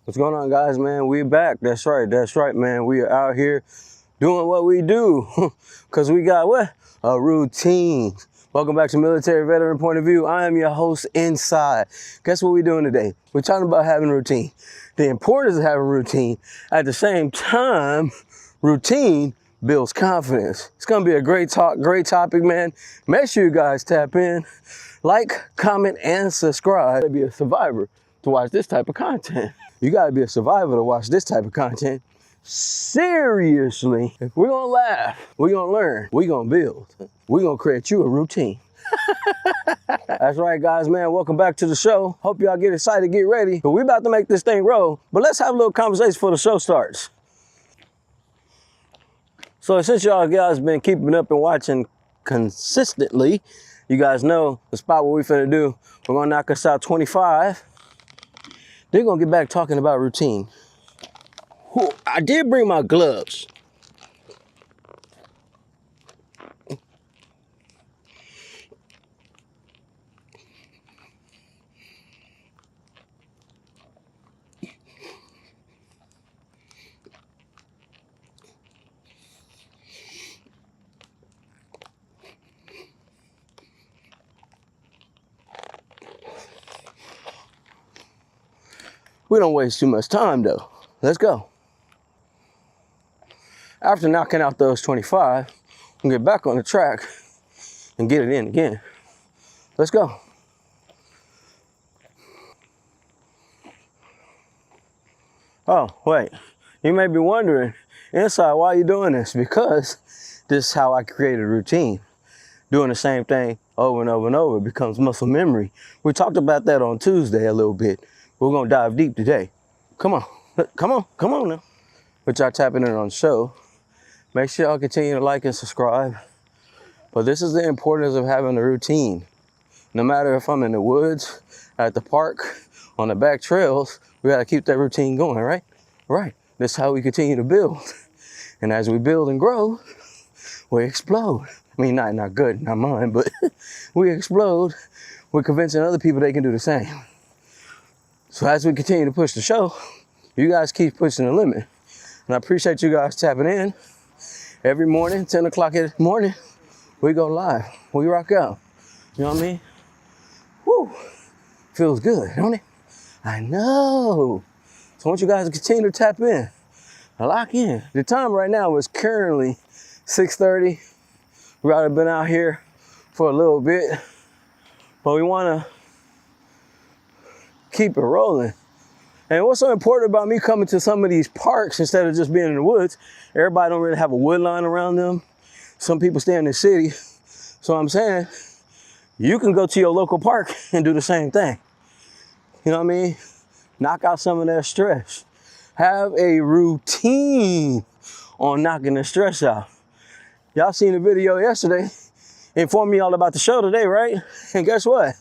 What's going on, guys, man? We back. That's right, man. We are out here doing what we do because we got what? A routine. Welcome back to Military Veteran Point of View. I am your host, Inside. Guess what we're doing today? We're talking about having a routine. The importance of having a routine. At the same time, routine builds confidence. It's going to be a great topic, man. Make sure you guys tap in, like, comment, and subscribe. To be a survivor to watch this type of content. You gotta be a survivor to watch this type of content. Seriously, if we're gonna laugh, we're gonna learn, we're gonna build, we're gonna create you a routine. That's right, guys, man. Welcome back to the show. Hope y'all get excited, get ready. But we're about to make this thing roll. But let's have a little conversation before the show starts. So since y'all guys been keeping up and watching consistently, you guys know the spot what we finna do. We're gonna knock us out 25. They're gonna get back talking about routine. I did bring my gloves. We don't waste too much time though. Let's go. After knocking out those 25, we'll get back on the track and get it in again. Let's go. Oh, wait. You may be wondering, Inside, why are you doing this? Because this is how I created a routine. Doing the same thing over and over and over becomes muscle memory. We talked about that on Tuesday a little bit. We're gonna dive deep today. Come on now. But y'all tapping in on the show. Make sure y'all continue to like and subscribe. But this is the importance of having a routine. No matter if I'm in the woods, at the park, on the back trails, we gotta keep that routine going, right? Right. This is how we continue to build. And as we build and grow, we explode. I mean, not good, not mine, but we explode. We're convincing other people they can do the same. So as we continue to push the show, you guys keep pushing the limit. And I appreciate you guys tapping in. Every morning, 10 o'clock in the morning, we go live. We rock out. You know what I mean? Woo! Feels good, don't it? I know. So I want you guys to continue to tap in. Lock in. The time right now is currently 6:30. We've already been out here for a little bit, but we want to keep it rolling. And what's so important about me coming to some of these parks instead of just being in the woods, everybody don't really have a wood line around them. Some people stay in the city. So I'm saying, you can go to your local park and do the same thing. You know what I mean? Knock out some of that stress. Have a routine on knocking the stress out. Y'all seen the video yesterday. Informed me all about the show today, right? And guess what?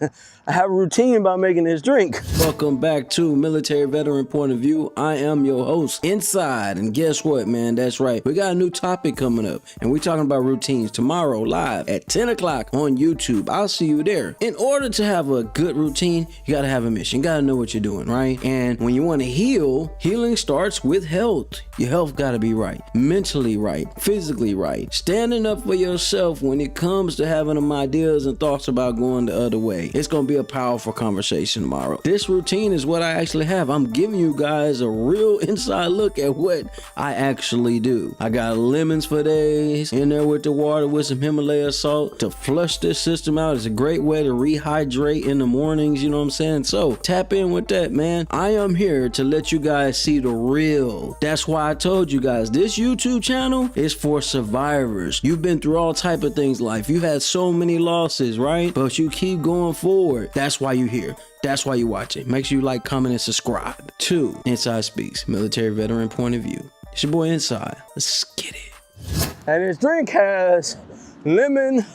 I have a routine about making this drink. Welcome back to Military Veteran Point of View. I am your host, Inside. And guess what, man? That's right. We got a new topic coming up. And we're talking about routines tomorrow live at 10 o'clock on YouTube. I'll see you there. In order to have a good routine, you got to have a mission. You got to know what you're doing, right? And when you want to heal, healing starts with health. Your health got to be right. Mentally right. Physically right. Standing up for yourself when it comes to having them ideas and thoughts about going the other way. It's going to be a powerful conversation tomorrow. This routine is what I actually have. I'm giving you guys a real inside look at what I actually do. I got lemons for days in there with the water with some Himalaya salt to flush this system out. It's a great way to rehydrate in the mornings, you know what I'm saying? So tap in with that, man. I am here to let you guys see the real. That's why I told you guys this YouTube channel is for survivors. You've been through all type of things in life. You've had so many losses, right? But you keep going forward. That's why you're here. That's why you're watching. Make sure you like, comment, and subscribe to Inside Speaks, Military Veteran Point of View. It's your boy Inside. Let's get it. And this drink has lemon,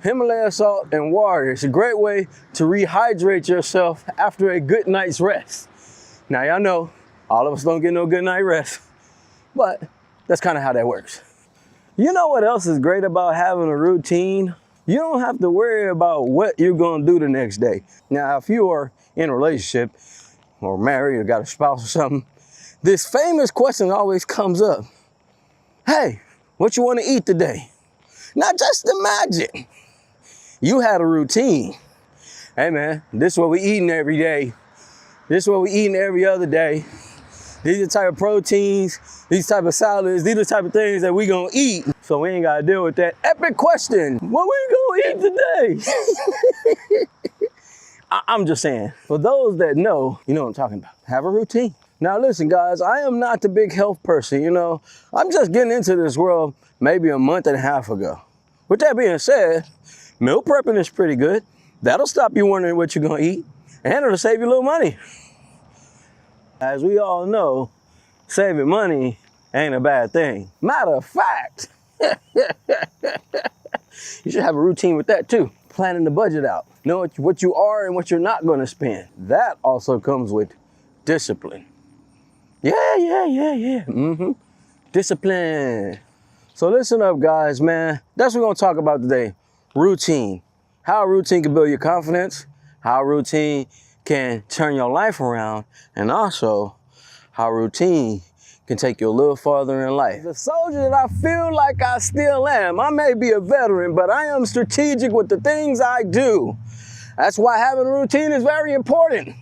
Himalaya salt, and water. It's a great way to rehydrate yourself after a good night's rest. Now, y'all know all of us don't get no good night rest, but that's kind of how that works. You know what else is great about having a routine? You don't have to worry about what you're gonna do the next day. Now, if you are in a relationship, or married or got a spouse or something, this famous question always comes up. Hey, what you want to eat today? Now just imagine you had a routine. Hey man, this is what we eating every day. This is what we eating every other day. These are the type of proteins, these type of salads, these are the type of things that we gonna eat. So we ain't gotta deal with that epic question. What we gonna eat today? I'm just saying, for those that know, you know what I'm talking about. Have a routine. Now listen guys, I am not the big health person, you know. I'm just getting into this world maybe a month and a half ago. With that being said, meal prepping is pretty good. That'll stop you wondering what you're gonna eat, and it'll save you a little money. As we all know, saving money ain't a bad thing. Matter of fact, you should have a routine with that too. Planning the budget out. Know what you are and what you're not gonna spend. That also comes with discipline. Yeah. Discipline. So listen up guys, man. That's what we're gonna talk about today. Routine. How a routine can build your confidence, how a routine can turn your life around, and also how routine can take you a little farther in life. As a soldier that I feel like I still am. I may be a veteran, but I am strategic with the things I do. That's why having a routine is very important.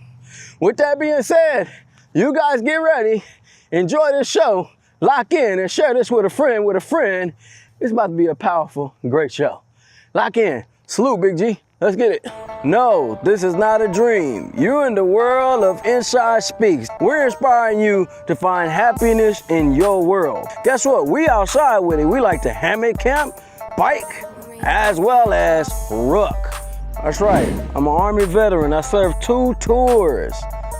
With that being said, you guys get ready, enjoy this show, lock in and share this with a friend. It's about to be a powerful, great show. Lock in. Salute, Big G. Let's get it. No, this is not a dream. You're in the world of Inside Speaks. We're inspiring you to find happiness in your world. Guess what? We outside with it. We like to hammock camp, bike, as well as ruck. That's right. I'm an Army veteran. I served 2 tours,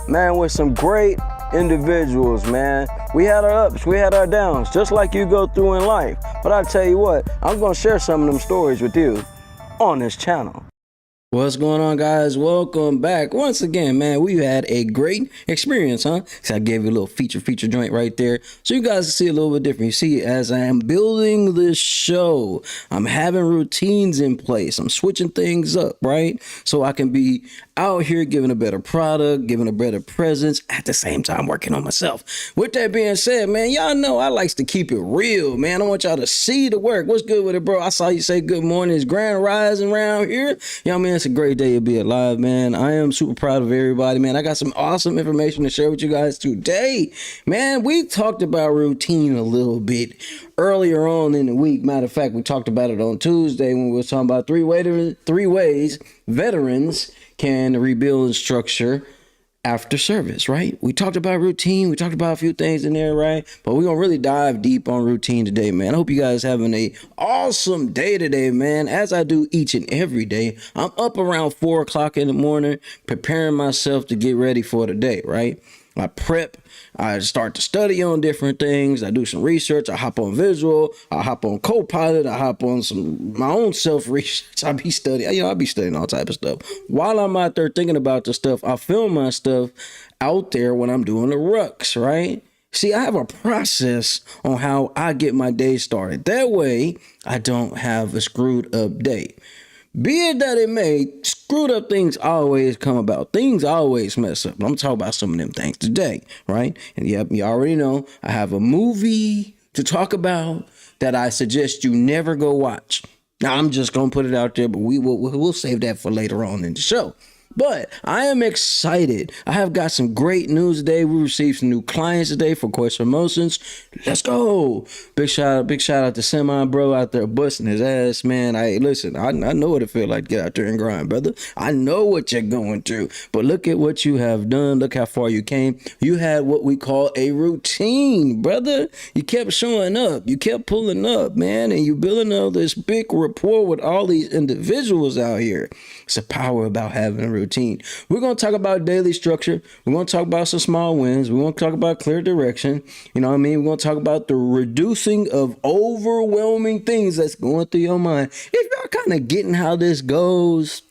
man, with some great individuals, man. We had our ups, we had our downs, just like you go through in life. But I tell you what, I'm gonna share some of them stories with you on this channel. What's going on, guys? Welcome back. Once again, man, we had a great experience, huh? So I gave you a little feature joint right there. So you guys can see a little bit different. You see, as I am building this show, I'm having routines in place. I'm switching things up, right? So I can be out here giving a better product, giving a better presence, at the same time working on myself. With that being said, man, y'all know I likes to keep it real, man. I want y'all to see the work. What's good with it, bro? I saw you say good morning. It's grand rising around here. Y'all, man, it's a great day to be alive, man. I am super proud of everybody, man. I got some awesome information to share with you guys today. Man, we talked about routine a little bit earlier on in the week. Matter of fact, we talked about it on Tuesday when we were talking about three ways veterans can rebuild and structure after service, right? We talked about routine. We talked about a few things in there, right? But we're going to really dive deep on routine today, man. I hope you guys having a awesome day today, man. As I do each and every day, I'm up around 4 o'clock in the morning, preparing myself to get ready for the day, right? I prep, I start to study on different things. I do some research. I hop on Visual. I hop on Copilot. I hop on my own self-research. I be studying, I be studying all type of stuff. While I'm out there thinking about the stuff, I film my stuff out there when I'm doing the rucks, right? See, I have a process on how I get my day started. That way, I don't have a screwed up day. Be it that it may, screwed up things always come about. Things always mess up. I'm talking about some of them things today, right? And yep, you already know I have a movie to talk about that I suggest you never go watch. Now, I'm just going to put it out there, but we'll save that for later on in the show. But I am excited. I have got some great news today. We received some new clients today for Quest Promotions. Let's go. Big shout out to Semi bro out there busting his ass, man. Listen, I know what it feels like to get out there and grind, brother. I know what you're going through. But look at what you have done. Look how far you came. You had what we call a routine, brother. You kept showing up. You kept pulling up, man. And you building all this big rapport with all these individuals out here. It's the power about having a routine. We're going to talk about daily structure. We're going to talk about some small wins. We're going to talk about clear direction. You know what I mean? We're going to talk about the reducing of overwhelming things that's going through your mind. If y'all kind of getting how this goes,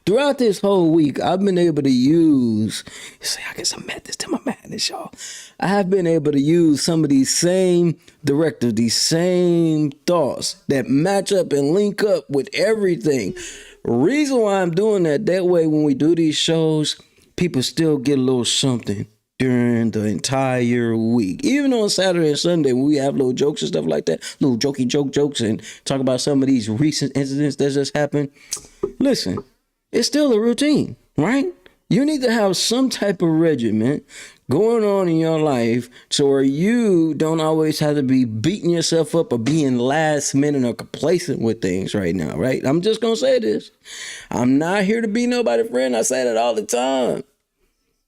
throughout this whole week, I've been able to use, I get some methods to my madness, y'all. I have been able to use some of these same directives, these same thoughts that match up and link up with everything. Reason why I'm doing that way when we do these shows, people still get a little something during the entire week. Even on Saturday and Sunday when we have little jokes and stuff like that, little jokes and talk about some of these recent incidents that just happened. Listen, it's still a routine, right? You need to have some type of regimen going on in your life so where you don't always have to be beating yourself up or being last minute or complacent with things right now, right? I'm just going to say this. I'm not here to be nobody's friend. I say that all the time.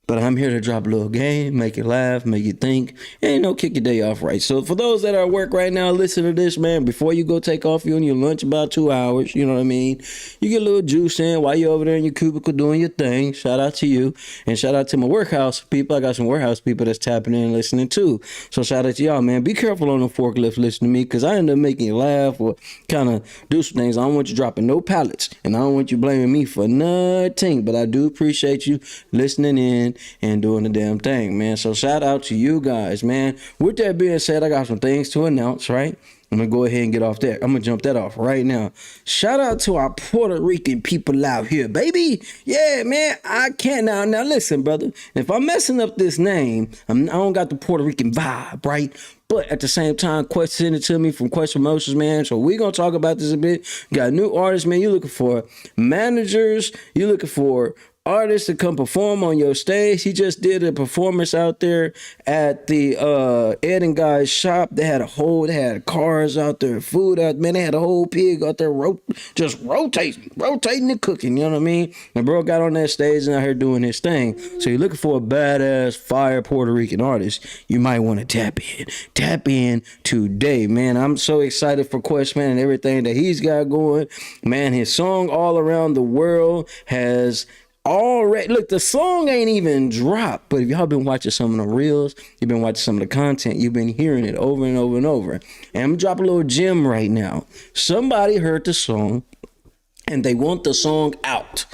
But I'm here to drop a little game, make you laugh, make you think, and kick your day off right. So for those that are at work right now, listen to this, man. Before you go take off you on your lunch about 2 hours, you know what I mean? You get a little juice in while you're over there in your cubicle doing your thing. Shout out to you. And shout out to my warehouse people. I got some warehouse people that's tapping in and listening too. So shout out to y'all, man. Be careful on the forklift listening to me because I end up making you laugh or kind of do some things. I don't want you dropping no pallets. And I don't want you blaming me for nothing. But I do appreciate you listening in and doing the damn thing, man. So shout out to you guys, man. With that being said, I got some things to announce, right? I'm gonna go ahead and get off that. I'm gonna jump that off right now. Shout out to our Puerto Rican people out here, baby. Yeah, man. I can't now listen, brother. If I'm messing up this name, I don't got the Puerto Rican vibe, right? But at the same time, Quest sent it to me from Quest Promotions, man. So we're going to talk about this a bit. Got new artists, man. You're looking for managers. You're looking for artists to come perform on your stage. He just did a performance out there at the Ed and Guy's shop. They had cars out there, food out, man. They had a whole pig out there just rotating and cooking, you know what I mean? And bro got on that stage and out here doing his thing. So you're looking for a badass fire Puerto Rican artist, you might want to tap in today, man. I'm so excited for Quest, man, and everything that he's got going, man. His song All Around the World has already, look, the song ain't even dropped, but if y'all been watching some of the reels, you've been watching some of the content, you've been hearing it over and over and over. And I'm gonna drop a little gem right now. Somebody heard the song and they want the song out.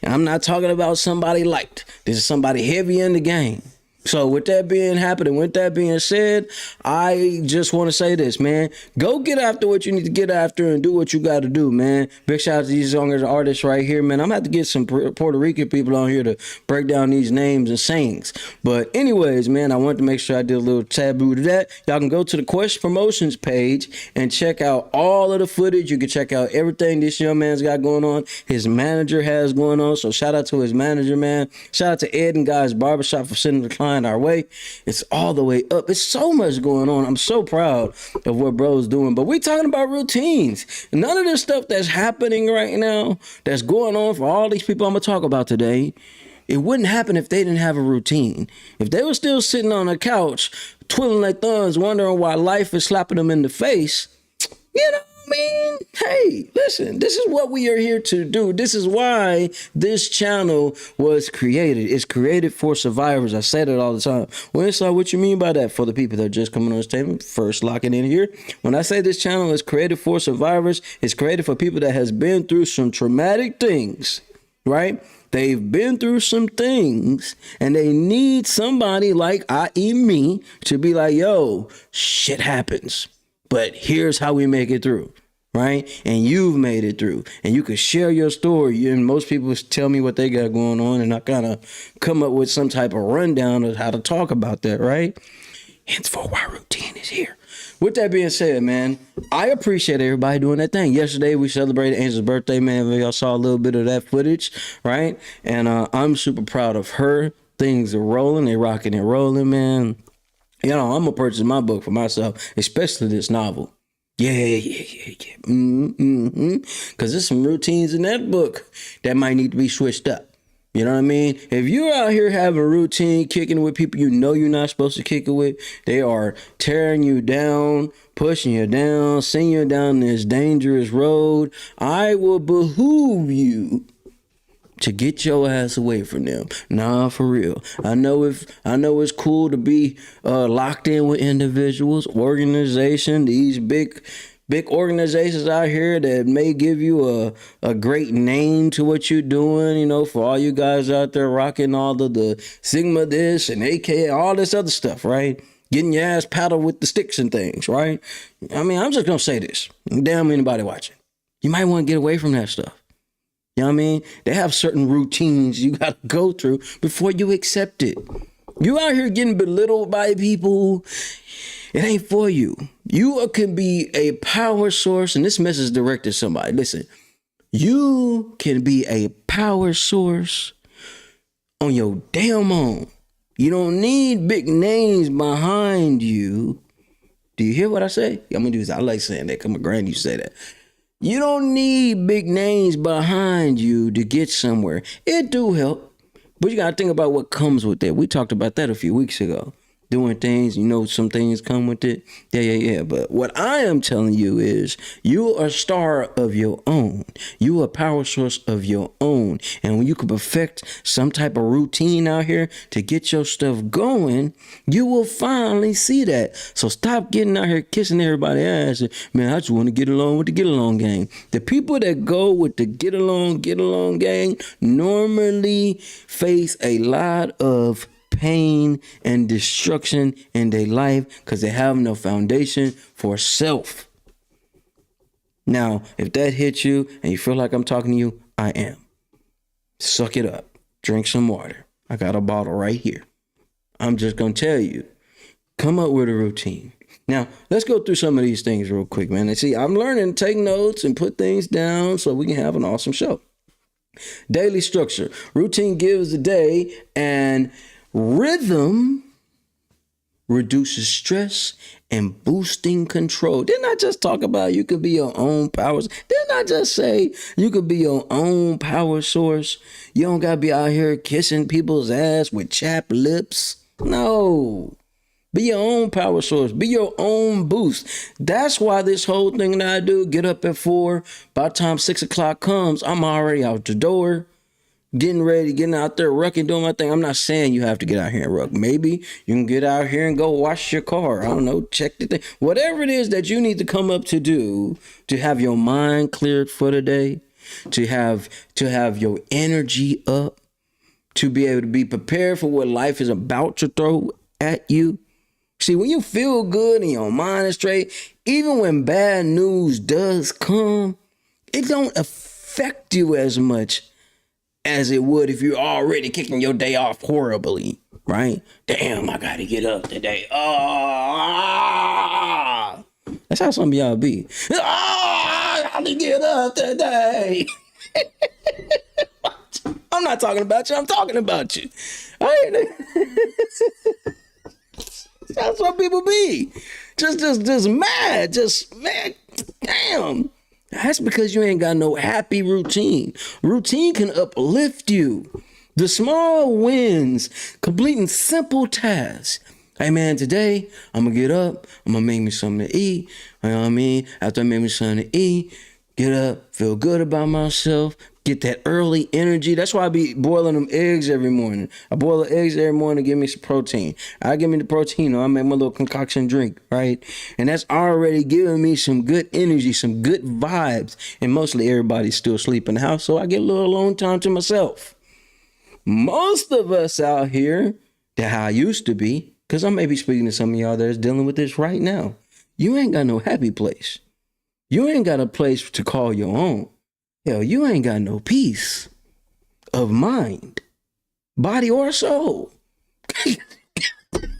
And I'm not talking about somebody light. This is somebody heavy in the game. So with that being happening, with that being said, I just want to say this, man. Go get after what you need to get after and do what you got to do, man. Big shout out to these young artists right here, man. I'm going to have to get some Puerto Rican people on here to break down these names and sayings. But anyways, man, I wanted to make sure I did a little taboo to that. Y'all can go to the Quest Promotions page and check out all of the footage. You can check out everything this young man's got going on. His manager has going on. So shout out to his manager, man. Shout out to Ed and Guy's Barbershop for sending the client our way. It's all the way up. It's so much going on. I'm so proud of what bro's doing. But we talking about routines. None of this stuff that's happening right now, that's going on for all these people I'm gonna talk about today, it wouldn't happen if they didn't have a routine. If they were still sitting on a couch, twiddling their thumbs, wondering why life is slapping them in the face, you know what I mean? Hey, listen, this is what we are here to do. This is why this channel was created. It's created for survivors. I say that all the time. Well, it's like, what you mean by that? For the people that are just coming on this table, first locking in here. When I say this channel is created for survivors, it's created for people that has been through some traumatic things, right? They've been through some things and they need somebody like, i.e. me, to be like, yo, shit happens, but here's how we make it through. Right? And you've made it through and you can share your story. And most people tell me what they got going on and I kind of come up with some type of rundown of how to talk about that. Right? Hence for why routine is here. With that being said, man, I appreciate everybody doing that thing. Yesterday, we celebrated Angel's birthday, man. Y'all saw a little bit of that footage, right? And I'm super proud of her. Things are rolling. They're rocking and rolling, man. You know, I'm going to purchase my book for myself, especially this novel. Yeah. Because there's some routines in that book that might need to be switched up. You know what I mean? If you're out here having a routine, kicking with people you know you're not supposed to kick it with, they are tearing you down, pushing you down, sending you down this dangerous road, I will behoove you to get your ass away from them. Nah, for real. I know it's cool to be locked in with individuals, organization, these big organizations out here that may give you a great name to what you're doing, you know, for all you guys out there rocking all of the Sigma this and AK, all this other stuff, right? Getting your ass paddled with the sticks and things, right? I mean, I'm just gonna say this. Damn anybody watching. You might want to get away from that stuff. You know what I mean? They have certain routines you got to go through before you accept it. You out here getting belittled by people, it ain't for you. You can be a power source, and this message is directed to somebody. Listen, you can be a power source on your damn own. You don't need big names behind you. Do you hear what I say? I'm gonna do this. I like saying that. Come on, Granny, you say that. You don't need big names behind you to get somewhere. It do help, but you gotta think about what comes with it. We talked about that a few weeks ago. Doing things, some things come with it. Yeah. But what I am telling you is you are a star of your own. You are a power source of your own. And when you can perfect some type of routine out here to get your stuff going, you will finally see that. So stop getting out here kissing everybody's ass. And, man, I just want to get along with the get along gang. The people that go with the get along gang normally face a lot of pain and destruction in their life because they have no foundation for self. Now, if that hits you and you feel like I'm talking to you, I am. Suck it up. Drink some water. I got a bottle right here. I'm just going to tell you, come up with a routine. Now, let's go through some of these things real quick, man. And see, I'm learning to take notes and put things down so we can have an awesome show. Daily structure. Routine gives the day and rhythm, reduces stress and boosting control. Didn't I just talk about you could be your own power? Didn't I just say you could be your own power source? You don't got to be out here kissing people's ass with chapped lips. No. Be your own power source. Be your own boost. That's why this whole thing that I do, get up at 4, by the time 6 o'clock comes, I'm already out the door. Getting ready, getting out there, rucking, doing my thing. I'm not saying you have to get out here and ruck. Maybe you can get out here and go wash your car. I don't know, check the thing. Whatever it is that you need to come up to do to have your mind cleared for the day, to have your energy up, to be able to be prepared for what life is about to throw at you. See, when you feel good and your mind is straight, even when bad news does come, it don't affect you as much as it would if you're already kicking your day off horribly, right? Damn, I gotta get up today. That's how some of y'all be. I gotta get up today. I'm not talking about you. I'm talking about you. That's what people be. Just mad. Just mad. Damn. That's because you ain't got no happy routine. Routine can uplift you. The small wins, completing simple tasks. Hey man, today I'm gonna get up. I'm gonna make me something to eat. You know what I mean? After I make me something to eat, get up, feel good about myself, get that early energy. That's why I be boiling them eggs every morning. I boil the eggs every morning to give me some protein. I give me the protein, I make my little concoction drink, right? And that's already giving me some good energy, some good vibes. And mostly everybody's still asleep in the house, so I get a little alone time to myself. Most of us out here, that's how I used to be, because I may be speaking to some of y'all that's dealing with this right now. You ain't got no happy place. You ain't got a place to call your own. Hell, you ain't got no peace of mind, body or soul.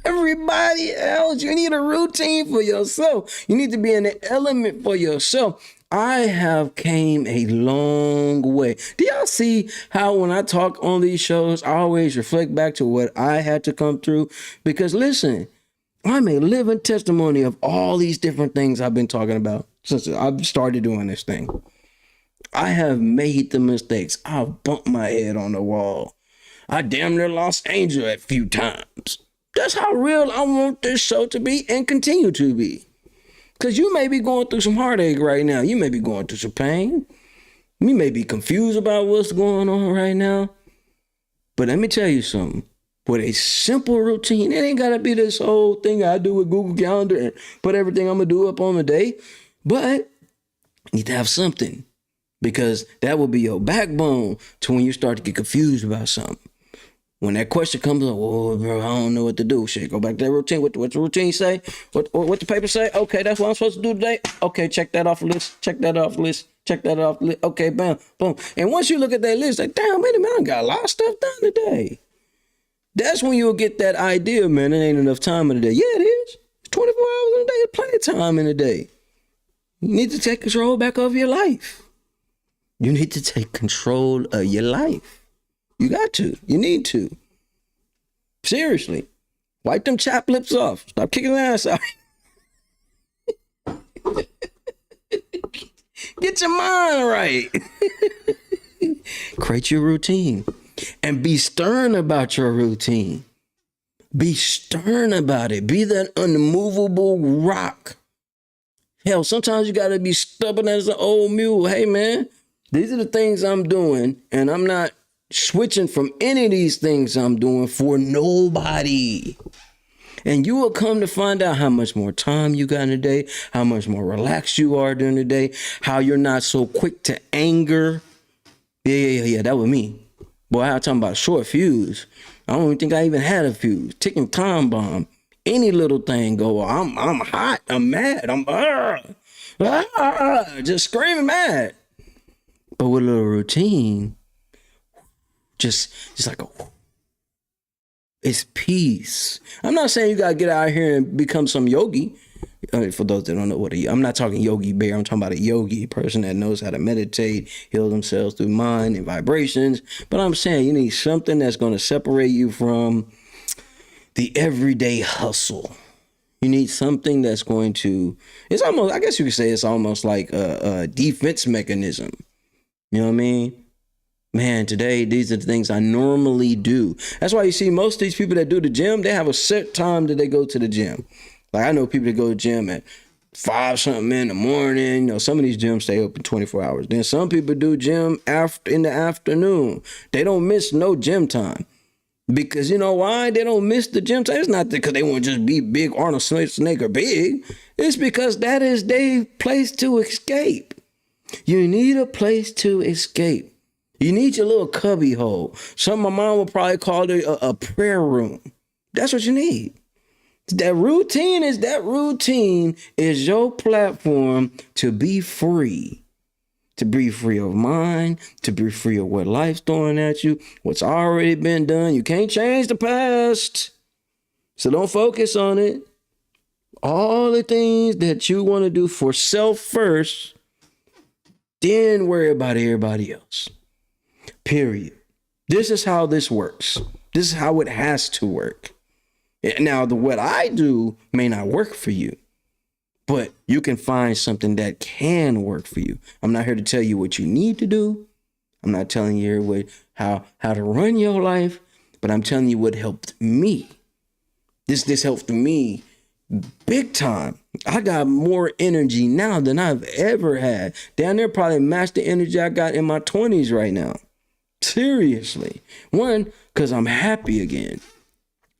Everybody else, you need a routine for yourself. You need to be in the element for yourself. I have came a long way. Do y'all see how when I talk on these shows, I always reflect back to what I had to come through? Because listen, I'm a living testimony of all these different things I've been talking about since I've started doing this thing. I have made the mistakes. I've bumped my head on the wall. I damn near lost Angel a few times. That's how real I want this show to be and continue to be. Because you may be going through some heartache right now. You may be going through some pain. You may be confused about what's going on right now. But let me tell you something. With a simple routine, it ain't got to be this whole thing I do with Google Calendar and put everything I'm going to do up on the day. But you need to have something. Because that will be your backbone to when you start to get confused about something. When that question comes up, oh, bro, I don't know what to do. Shit, go back to that routine. What the routine say? What the paper say? Okay, that's what I'm supposed to do today. Okay, check that off the list. Check that off the list. Check that off the list. Okay, bam, boom. And once you look at that list, like, damn, wait a minute, I got a lot of stuff done today. That's when you'll get that idea, man. There ain't enough time in the day. Yeah, it is. It's 24 hours in a day. There's plenty of time in the day. You need to take control back of your life. You need to take control of your life. You got to. You need to. Seriously. Wipe them chap lips off. Stop kicking the ass out. Get your mind right. Create your routine. And be stern about your routine. Be stern about it. Be that unmovable rock. Hell, sometimes you got to be stubborn as an old mule. Hey, man, these are the things I'm doing, and I'm not switching from any of these things I'm doing for nobody. And you will come to find out how much more time you got in a day, how much more relaxed you are during the day, how you're not so quick to anger. Yeah, that was me. Boy, I was talking about short fuse. I don't even think I even had a fuse. Ticking time bomb. Any little thing go, I'm hot, I'm mad, I'm just screaming mad. But with a little routine, just like it's peace. I'm not saying you gotta get out here and become some yogi. For those that don't know what I'm not talking Yogi Bear. I'm talking about a yogi, person that knows how to meditate, heal themselves through mind and vibrations. But I'm saying you need something that's going to separate you from the everyday hustle. You need something that's going to, it's almost, I guess you could say it's almost like a defense mechanism. You know what I mean? Man, today, these are the things I normally do. That's why you see most of these people that do the gym, they have a set time that they go to the gym. Like I know people that go to the gym at 5 something in the morning. You know, some of these gyms stay open 24 hours. Then some people do gym in the afternoon. They don't miss no gym time. Because you know why they don't miss the gym time? It's not because they want to just be big Arnold Schwarzenegger big. It's because that is their place to escape. You need a place to escape. You need your little cubby hole. Some of my mom would probably call it a prayer room. That's what you need. That routine is your platform to be free. To be free of mind, to be free of what life's throwing at you, what's already been done. You can't change the past. So don't focus on it. All the things that you want to do for self first, then worry about everybody else. Period. This is how this works. This is how it has to work. Now, what I do may not work for you, but you can find something that can work for you. I'm not here to tell you what you need to do. I'm not telling you how to run your life, but I'm telling you what helped me. This helped me big time. I got more energy now than I've ever had. Down there probably matched the energy I got in my 20s right now. Seriously. One, because I'm happy again.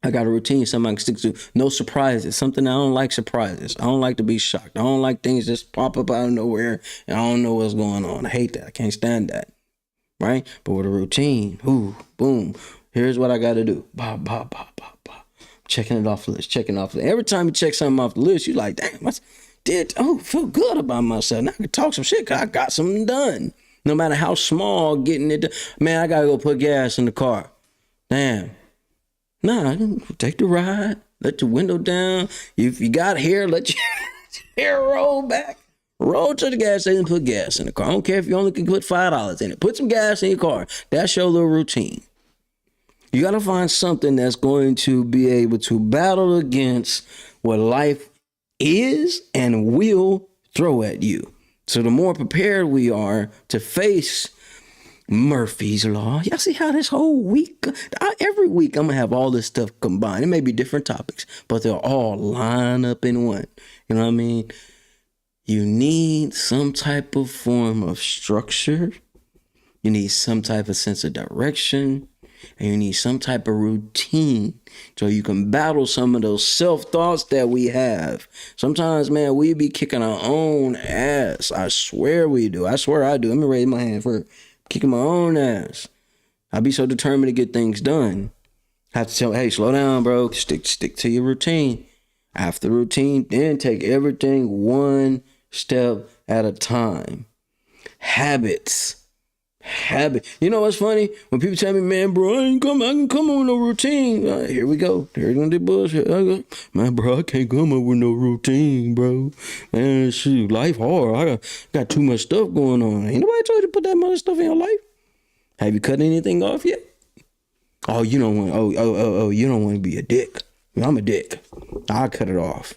I got a routine, something I can stick to. No surprises. Something I don't like surprises. I don't like to be shocked. I don't like things just pop up out of nowhere and I don't know what's going on. I hate that. I can't stand that. Right? But with a routine, boom. Here's what I got to do. Checking it off the list. Every time you check something off the list, you're like, damn, feel good about myself. Now I can talk some shit because I got something done. No matter how small, getting it done. Man, I got to go put gas in the car. Damn. Nah, take the ride. Let your window down. If you got hair, let your hair roll back. Roll to the gas station and put gas in the car. I don't care if you only can put $5 in it. Put some gas in your car. That's your little routine. You got to find something that's going to be able to battle against what life is and will throw at you. So the more prepared we are to face Murphy's Law. Y'all see how this whole week, every week I'm going to have all this stuff combined. It may be different topics, but they'll all line up in one. You know what I mean? You need some type of form of structure. You need some type of sense of direction. And you need some type of routine so you can battle some of those self-thoughts that we have. Sometimes, man, we be kicking our own ass. I swear we do. I swear I do. Let me raise my hand for kicking my own ass. I be so determined to get things done. Have to tell, hey, slow down, bro. Stick to your routine. After the routine, then take everything one step at a time. Habits. You know what's funny? When people tell me, man, bro, I can come up with no routine. Here we go. Here's gonna do bullshit. Man, bro, I can't come up with no routine, bro. Man, shoot, life hard. I got too much stuff going on. Ain't nobody told you to put that much stuff in your life. Have you cut anything off yet? Oh, you don't want. You don't want to be a dick. I'm a dick. I'll cut it off.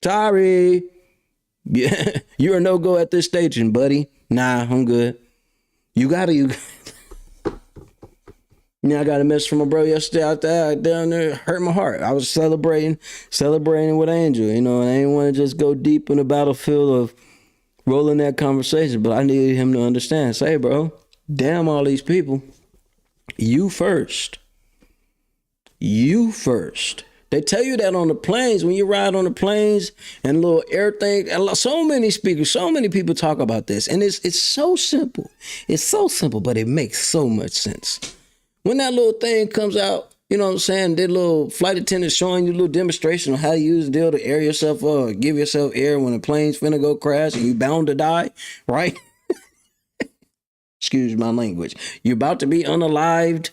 Sorry. Yeah, you're a no-go at this station, buddy. Nah, I'm good. You got to. I got a message from my bro yesterday out there, down there, hurt my heart. I was celebrating with Angel, and I didn't want to just go deep in the battlefield of rolling that conversation, but I needed him to understand. Say, bro, damn all these people. You first. They tell you that on the planes, when you ride on the planes and little everything, so many speakers, so many people talk about this. And it's so simple. It's so simple, but it makes so much sense. When that little thing comes out, you know what I'm saying? That little flight attendant showing you a little demonstration on how to use the deal to air yourself up, give yourself air when the plane's finna go crash and you bound to die, right? Excuse my language. You're about to be unalived.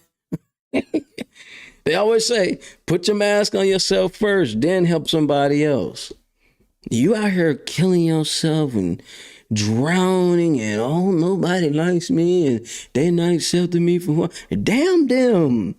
They always say, put your mask on yourself first, then help somebody else. You out here killing yourself and drowning and, oh, nobody likes me and they not accepting me for what. Damn them.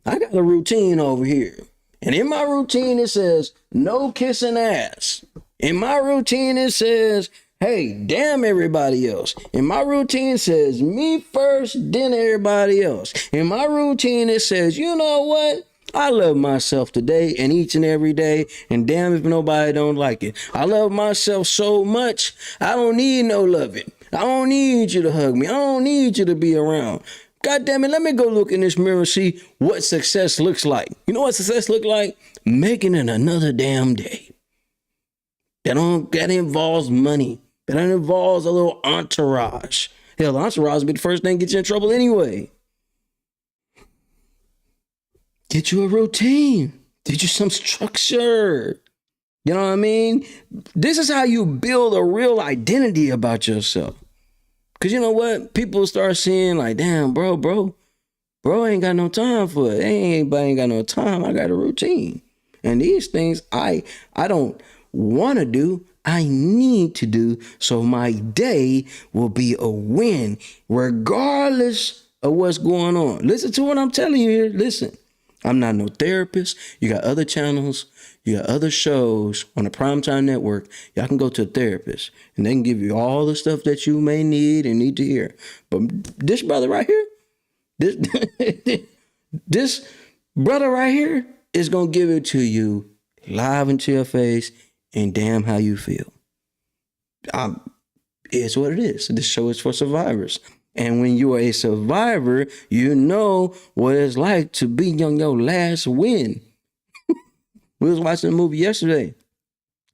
I got a routine over here. And in my routine, it says, no kissing ass. In my routine, it says, hey, damn everybody else. And my routine says me first, then everybody else. In my routine, it says, you know what? I love myself today and each and every day. And damn if nobody don't like it. I love myself so much, I don't need no loving. I don't need you to hug me. I don't need you to be around. God damn it, let me go look in this mirror and see what success looks like. You know what success look like? Making it another damn day. That involves money. That involves a little entourage. Hell, entourage will be the first thing to get you in trouble anyway. Get you a routine. Get you some structure. You know what I mean? This is how you build a real identity about yourself. Because you know what? People start seeing like, damn, bro ain't got no time for it. Anybody ain't got no time. I got a routine. And these things I don't want to do. I need to do so my day will be a win regardless of what's going on. Listen to what I'm telling you here. Listen, I'm not no therapist. You got other channels. You got other shows on the Primetime Network. Y'all can go to a therapist and they can give you all the stuff that you may need and need to hear. But this brother right here, this brother right here is going to give it to you live into your face. And damn how you feel. It's what it is. This show is for survivors. And when you are a survivor, you know what it's like to be on your last win. We was watching a movie yesterday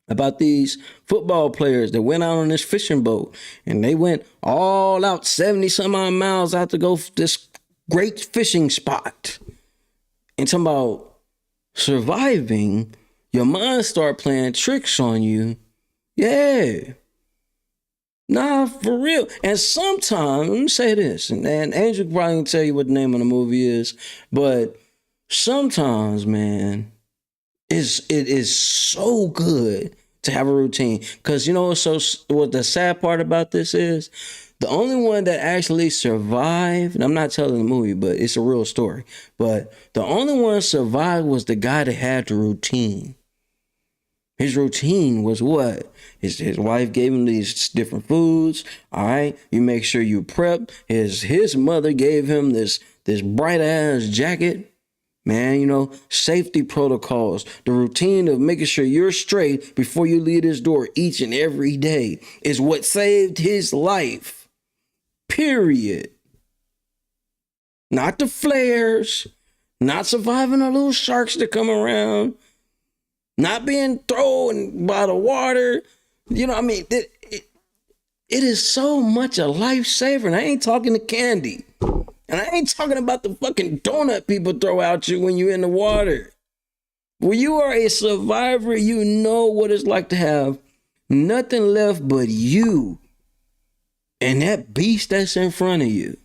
about these football players that went out on this fishing boat. And they went all out 70 some odd miles out to go this great fishing spot. And talking about surviving, your mind start playing tricks on you. Yeah. Nah, for real. And sometimes, let me say this, and Angel probably can tell you what the name of the movie is, but sometimes, man, it is so good to have a routine. Because you know what the sad part about this is? The only one that actually survived, and I'm not telling the movie, but it's a real story, but the only one survived was the guy that had the routine. His routine was what? His wife gave him these different foods. All right. You make sure you prep. His mother gave him this bright ass jacket. Man, safety protocols, the routine of making sure you're straight before you leave this door each and every day is what saved his life. Period. Not the flares, not surviving the little sharks that come around. Not being thrown by the water. It is so much a lifesaver. And I ain't talking to candy. And I ain't talking about the fucking donut people throw out you when you're in the water. When you are a survivor, you know what it's like to have nothing left but you and that beast that's in front of you.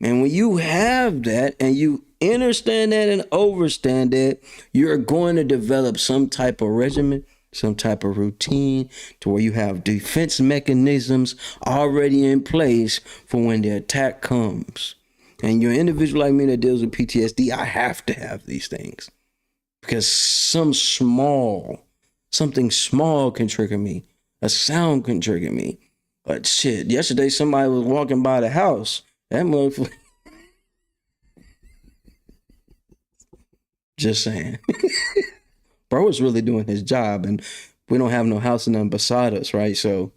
And when you have that and you understand that and overstand that, you're going to develop some type of regimen, some type of routine to where you have defense mechanisms already in place for when the attack comes. And you're an individual like me that deals with PTSD, I have to have these things. Because something small can trigger me. A sound can trigger me. But shit, yesterday somebody was walking by the house. That motherfucker. Just saying. Bro was really doing his job, and we don't have no house and nothing beside us, right? So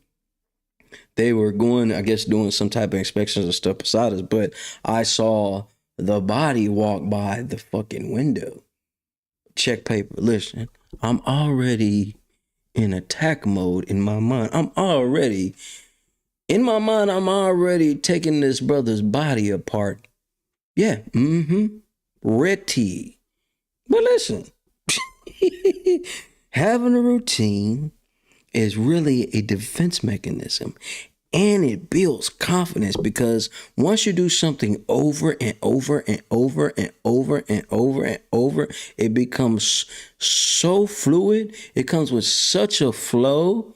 they were going, I guess, doing some type of inspections and stuff beside us. But I saw the body walk by the fucking window. Check paper. Listen, I'm already in attack mode in my mind. I'm already taking this brother's body apart. Yeah, ready. But listen, having a routine is really a defense mechanism. And it builds confidence because once you do something over and over and over and over and over and over, it becomes so fluid. It comes with such a flow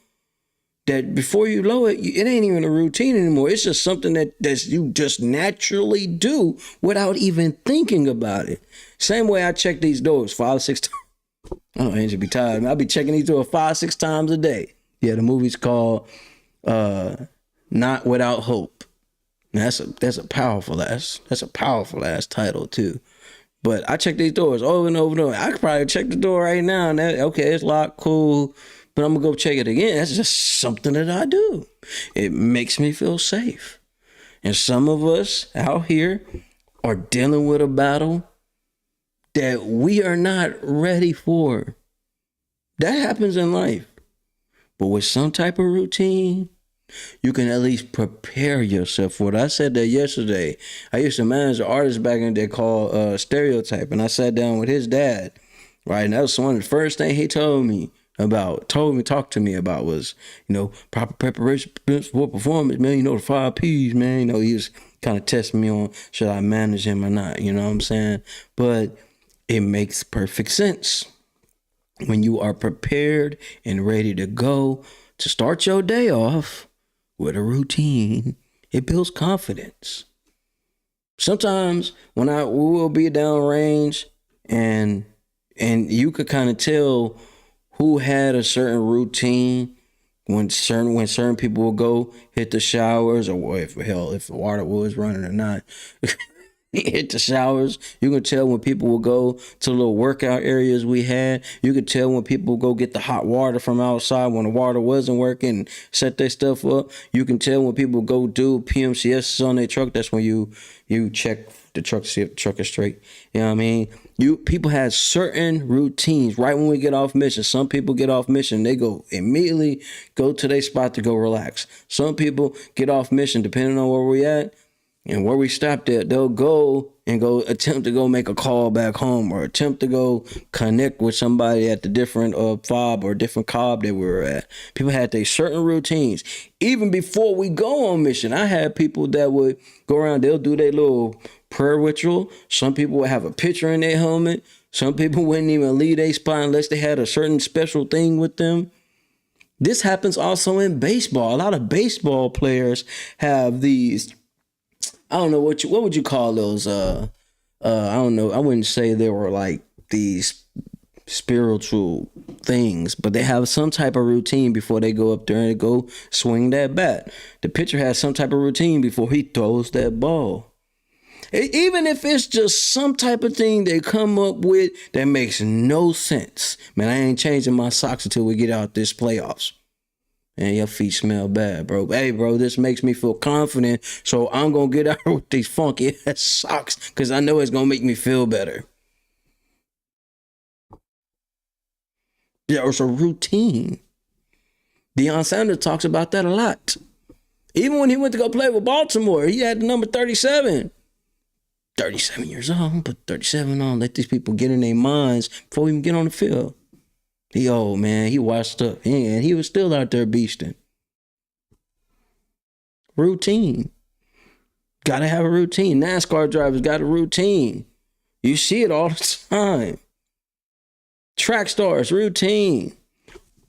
that before you know it, it ain't even a routine anymore. It's just something that you just naturally do without even thinking about it. Same way I check these doors 5, 6 times. I don't Angel be tired. I'll be checking these doors 5, 6 times a day. Yeah, the movie's called Not Without Hope. Now, that's a powerful ass title too. But I check these doors over and over and over. I could probably check the door right now and okay, it's locked, cool. But I'm gonna go check it again. That's just something that I do. It makes me feel safe. And some of us out here are dealing with a battle that we are not ready for. That happens in life. But with some type of routine, you can at least prepare yourself for it. I said that yesterday. I used to manage an artist back in the day called Stereotype, and I sat down with his dad, right? And that was one of the first things he talked to me about was, proper preparation for performance, man. The 5 P's, man. He was kind of testing me on should I manage him or not, you know what I'm saying? But it makes perfect sense. When you are prepared and ready to go to start your day off with a routine, it builds confidence. Sometimes when we will be downrange and you could kind of tell who had a certain routine when certain people will go hit the showers, or if the water was running or not. Hit the showers. You can tell when people will go to little workout areas we had. You can tell when people go get the hot water from outside when the water wasn't working, set their stuff up. You can tell when people go do PMCS on their truck. That's when you check the truck to see if the truck is straight. You know what I mean? People had certain routines right when we get off mission. Some people get off mission, they immediately go to their spot to go relax. Some people get off mission, depending on where we at. And where we stopped at, they'll go attempt to go make a call back home or attempt to go connect with somebody at the different fob or different cob that we were at. People had their certain routines. Even before we go on mission, I had people that would go around, they'll do their little prayer ritual. Some people would have a picture in their helmet. Some people wouldn't even leave their spot unless they had a certain special thing with them. This happens also in baseball. A lot of baseball players have these, I don't know what would you call those? I don't know. I wouldn't say they were like these spiritual things, but they have some type of routine before they go up there and go swing that bat. The pitcher has some type of routine before he throws that ball. Even if it's just some type of thing they come up with that makes no sense. Man, I ain't changing my socks until we get out this playoffs. And your feet smell bad, bro. Hey, bro, this makes me feel confident. So I'm going to get out with these funky ass socks because I know it's going to make me feel better. There's a routine. Deion Sanders talks about that a lot. Even when he went to go play with Baltimore, he had the number 37. 37 years old, put 37 on, let these people get in their minds before we even get on the field. He old, man. He washed up. And he was still out there beasting. Routine. Gotta have a routine. NASCAR drivers got a routine. You see it all the time. Track stars, routine.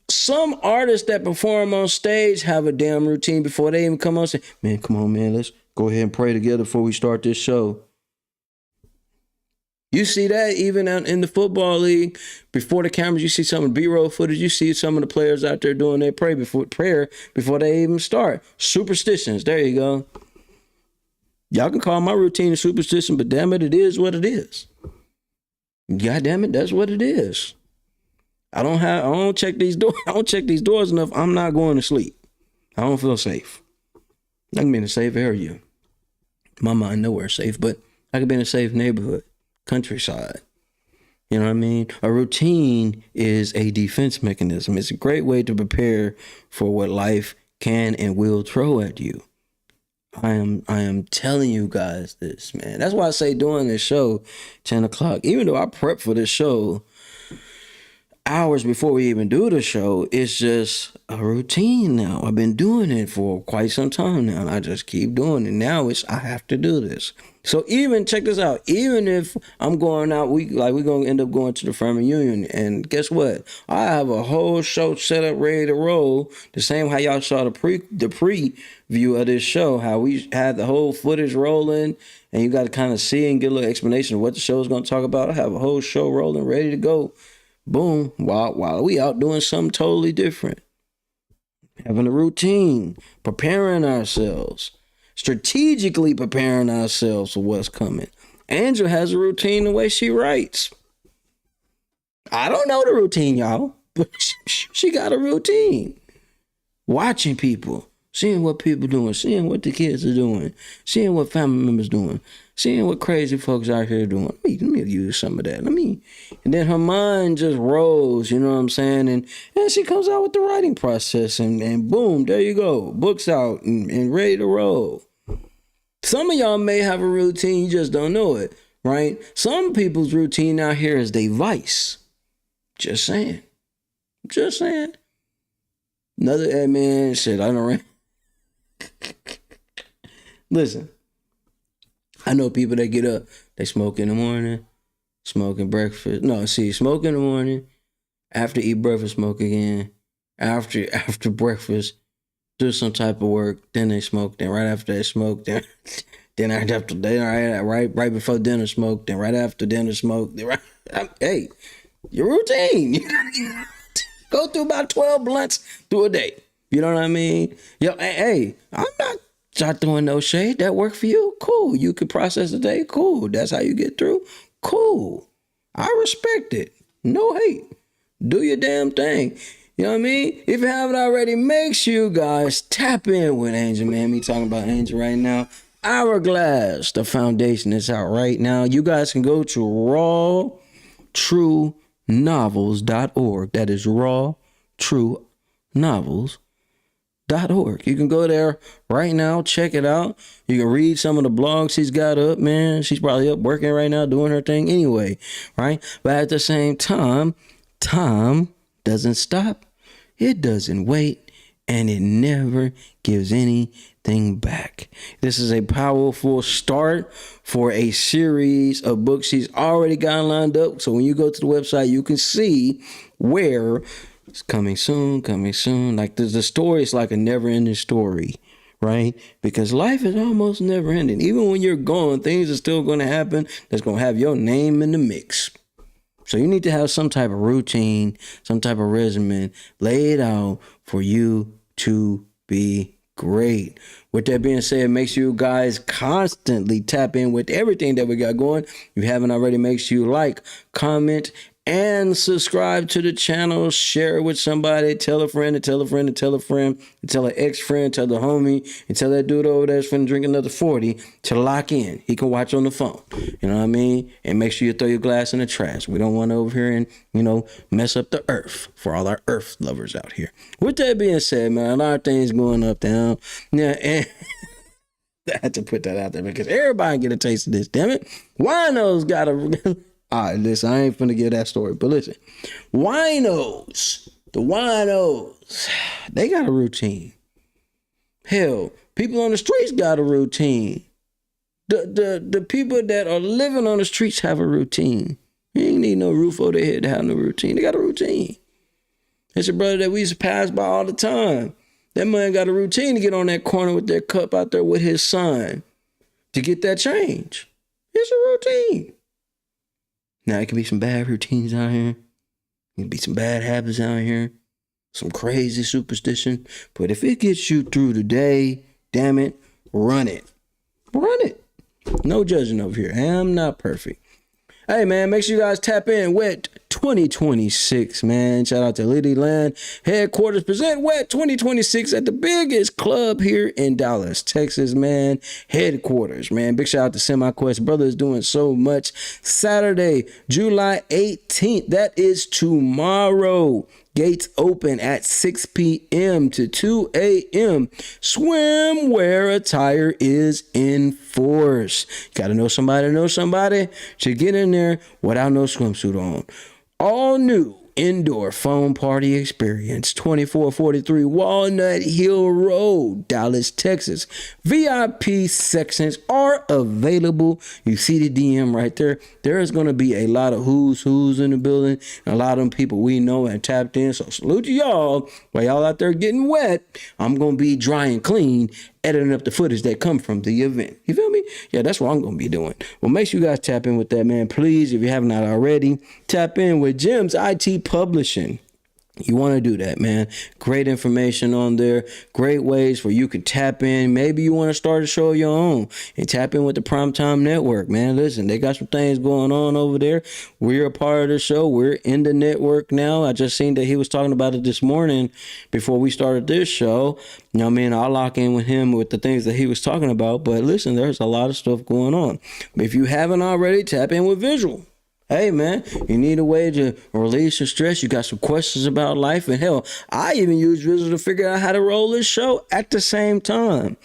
Some artists that perform on stage have a damn routine before they even come on stage. Man, come on, man. Let's go ahead and pray together before we start this show. You see that even in the football league, before the cameras, you see some of the B-roll footage, you see some of the players out there doing their prayer before they even start. Superstitions, there you go. Y'all can call my routine a superstition, but damn it is what it is. God damn it, that's what it is. I don't check these doors. I don't check these doors enough. I'm not going to sleep. I don't feel safe. I can be in a safe area. My mind nowhere safe, but I can be in a safe neighborhood, countryside. You know what I mean? A routine is a defense mechanism. It's a great way to prepare for what life can and will throw at you. I am telling you guys this, man. That's why I say doing this show 10 o'clock. Even though I prep for this show hours before we even do the show, it's just a routine now. I've been doing it for quite some time now, and I just keep doing it. Now I have to do this. So even, check this out, even if I'm going out, we're going to end up going to the family reunion, and guess what? I have a whole show set up, ready to roll, the same how y'all saw the preview of this show, how we had the whole footage rolling, and you got to kind of see and get a little explanation of what the show is going to talk about. I have a whole show rolling, ready to go. Boom, while we out doing something totally different. Having a routine, preparing ourselves, strategically preparing ourselves for what's coming. Angel has a routine the way she writes. I don't know the routine, y'all, but she got a routine. Watching people, seeing what people doing, seeing what the kids are doing, seeing what family members doing, seeing what crazy folks out here doing. Let me use some of that. And then her mind just rolls, you know what I'm saying? And she comes out with the writing process, and boom, there you go. Books out and ready to roll. Some of y'all may have a routine, you just don't know it, right? Some people's routine out here is their vice. Just saying. Another man, shit, I don't Listen, I know people that get up, they smoke in the morning, smoking breakfast. No, smoke in the morning, after eat breakfast, smoke again. After breakfast, do some type of work, then they smoke. Then right after they smoke, then after dinner, right before dinner, smoke. Then right after dinner, smoke. Hey, your routine. You gotta go through about 12 blunts through a day. You know what I mean? Yo, hey, I'm not throwing no shade. That work for you? Cool. You can process the day? Cool. That's how you get through? Cool. I respect it. No hate. Do your damn thing. You know what I mean? If you haven't already, make sure you guys tap in with Angel, man. Me talking about Angel right now. Hourglass, the foundation is out right now. You guys can go to rawtruenovels.org. That is rawtruenovels.org. You can go there right now, check it out. You can read some of the blogs she's got up, man. She's probably up working right now, doing her thing anyway, right? But at the same time, time doesn't stop, it doesn't wait, and it never gives anything back. This is a powerful start for a series of books she's already got lined up. So when you go to the website, you can see where it's coming soon. Like the story is like a never-ending story, right? Because life is almost never-ending. Even when you're gone, things are still going to happen that's going to have your name in the mix. So you need to have some type of routine, some type of regimen laid out for you to be great. With that being said, make sure you guys constantly tap in with everything that we got going. If you haven't already, make sure you like, comment, and subscribe to the channel. Share it with somebody. Tell a friend, and tell a friend, and tell a friend, and tell an ex-friend, tell the homie, and tell that dude over there that's finna drink another 40 to lock in. He can watch on the phone. You know what I mean? And make sure you throw your glass in the trash. We don't want to over here and, mess up the earth for all our earth lovers out here. With that being said, man, a lot of things going up, down. Yeah, and I had to put that out there because everybody get a taste of this, damn it. Winos got a all right, listen, I ain't finna give that story, but listen. Winos, the winos, they got a routine. Hell, people on the streets got a routine. The people that are living on the streets have a routine. You ain't need no roof over their head to have no routine. They got a routine. It's a brother that we used to pass by all the time. That man got a routine to get on that corner with that cup out there with his son to get that change. It's a routine. Now, it can be some bad routines out here. It can be some bad habits out here. Some crazy superstition. But if it gets you through the day, damn it, run it. Run it. No judging over here. I'm not perfect. Hey, man, make sure you guys tap in WET 2026, man. Shout out to Liddy Land Headquarters present WET 2026 at the biggest club here in Dallas, Texas, man. Headquarters, man. Big shout out to SemiQuest Brothers doing so much. Saturday, July 18th. That is tomorrow. Gates open at 6 p.m. to 2 a.m. Swimwear attire is in force. Gotta know somebody to get in there without no swimsuit on. All new indoor foam party experience, 2443 Walnut Hill Road, Dallas, Texas. VIP sections are available. You see the DM right there. There is going to be a lot of who's in the building. A lot of them people we know and tapped in. So salute to y'all. While y'all out there getting wet, I'm going to be dry and clean, editing up the footage that come from the event. You feel me? Yeah, that's what I'm going to be doing. Well, make sure you guys tap in with that, man. Please, if you have not already, tap in with Jim's IT Publishing. You want to do that, man. Great information on there. Great ways where you can tap in. Maybe you want to start a show of your own and tap in with the Primetime Network, man. Listen, they got some things going on over there. We're a part of the show. We're in the network now. I just seen that he was talking about it this morning before we started this show. You know what I mean? I'll lock in with him with the things that he was talking about. But listen, there's a lot of stuff going on. If you haven't already, tap in with Visual. Hey, man, you need a way to release your stress. You got some questions about life. And hell, I even use Visual to figure out how to roll this show at the same time.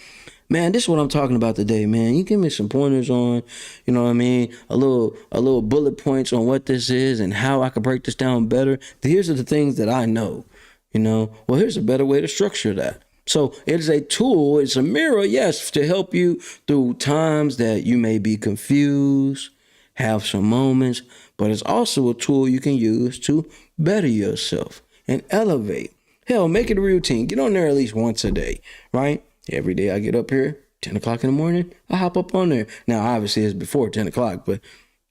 Man, this is what I'm talking about today, man. You give me some pointers on, you know what I mean, a little bullet points on what this is and how I can break this down better. Here's the things that I know, you know. Well, here's a better way to structure that. So it's a tool, it's a mirror, yes, to help you through times that you may be confused, have some moments, but it's also a tool you can use to better yourself and elevate. Hell, make it a routine. Get on there at least once a day, right? Every day I get up here, 10 o'clock in the morning, I hop up on there. Now, obviously, it's before 10 o'clock, but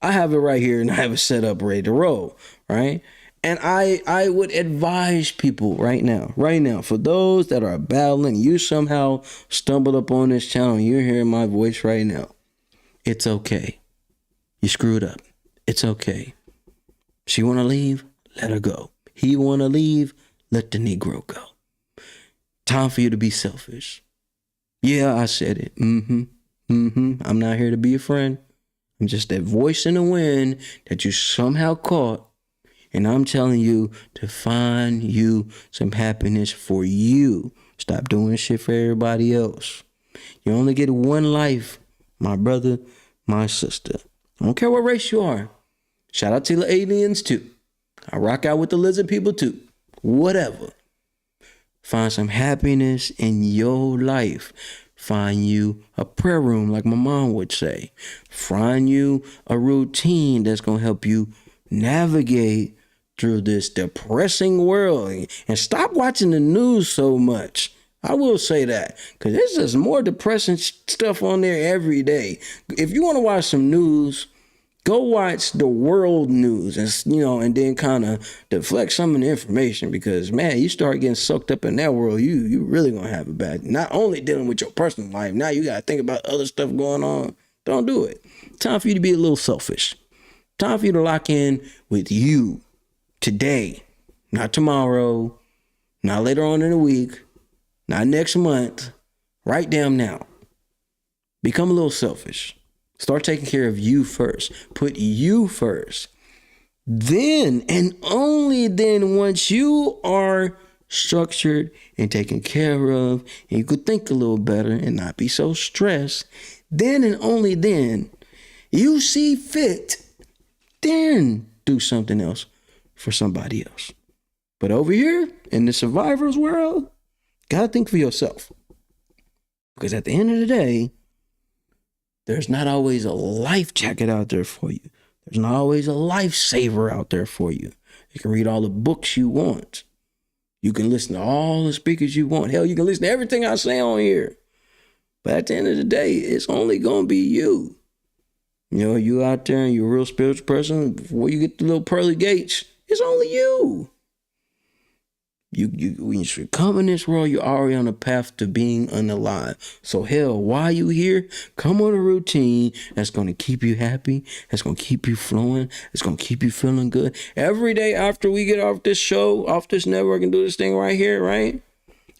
I have it right here and I have it set up ready to roll, right? And I would advise people right now, for those that are battling, you somehow stumbled upon this channel and you're hearing my voice right now, it's okay. You screwed up. It's okay. She want to leave? Let her go. He want to leave? Let the Negro go. Time for you to be selfish. Yeah, I said it. I'm not here to be a friend. I'm just that voice in the wind that you somehow caught. And I'm telling you to find you some happiness for you. Stop doing shit for everybody else. You only get one life, my brother, my sister. I don't care what race you are. Shout out to the aliens too. I rock out with the lizard people too. Whatever. Find some happiness in your life. Find you a prayer room, like my mom would say. Find you a routine that's going to help you navigate through this depressing world. And stop watching the news so much. I will say that, because there's just more depressing stuff on there every day. If you want to watch some news, go watch the world news and then kind of deflect some of the information, because man, you start getting sucked up in that world, you really gonna have a bad, not only dealing with your personal life, now you gotta think about other stuff going on. Don't do it. Time for you to be a little selfish. Time for you to lock in with you today, not tomorrow, not later on in the week, not next month, right damn now. Become a little selfish. Start taking care of you first. Put you first. Then, and only then, once you are structured and taken care of, and you could think a little better and not be so stressed, then and only then you see fit, then do something else for somebody else. But over here in the survivor's world, gotta think for yourself. Because at the end of the day, there's not always a life jacket out there for you. There's not always a lifesaver out there for you. You can read all the books you want. You can listen to all the speakers you want. Hell, you can listen to everything I say on here. But at the end of the day, it's only going to be you. You know, you out there and you're a real spiritual person. Before you get the little pearly gates, it's only you. When you come in this world, you're already on a path to being unalive. So hell, while you here, come on a routine that's going to keep you happy. That's going to keep you flowing. It's going to keep you feeling good. Every day after we get off this show, off this network and do this thing right here, right?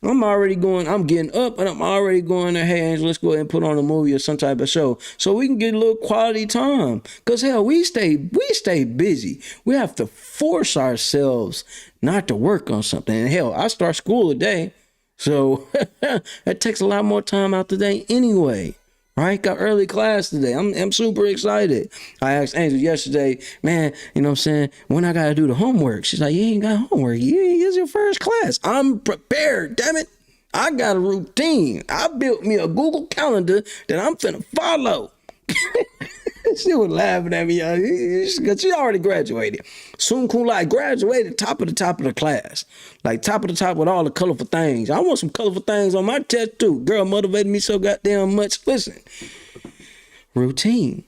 I'm getting up and I'm already going to, hey, Angel, let's go ahead and put on a movie or some type of show so we can get a little quality time. Because, hell, we stay busy. We have to force ourselves not to work on something. And, hell, I start school today, so that takes a lot more time out today anyway. Right? Got early class today. I'm super excited. I asked Angel yesterday, man, you know what I'm saying, when I got to do the homework. She's like, you ain't got homework. It's your first class. I'm prepared, damn it. I got a routine. I built me a Google Calendar that I'm finna follow. She was laughing at me, because she already graduated. Summa cum laude, graduated top of the class. Like top of the top with all the colorful things. I want some colorful things on my test too. Girl motivated me so goddamn much. Listen, routine.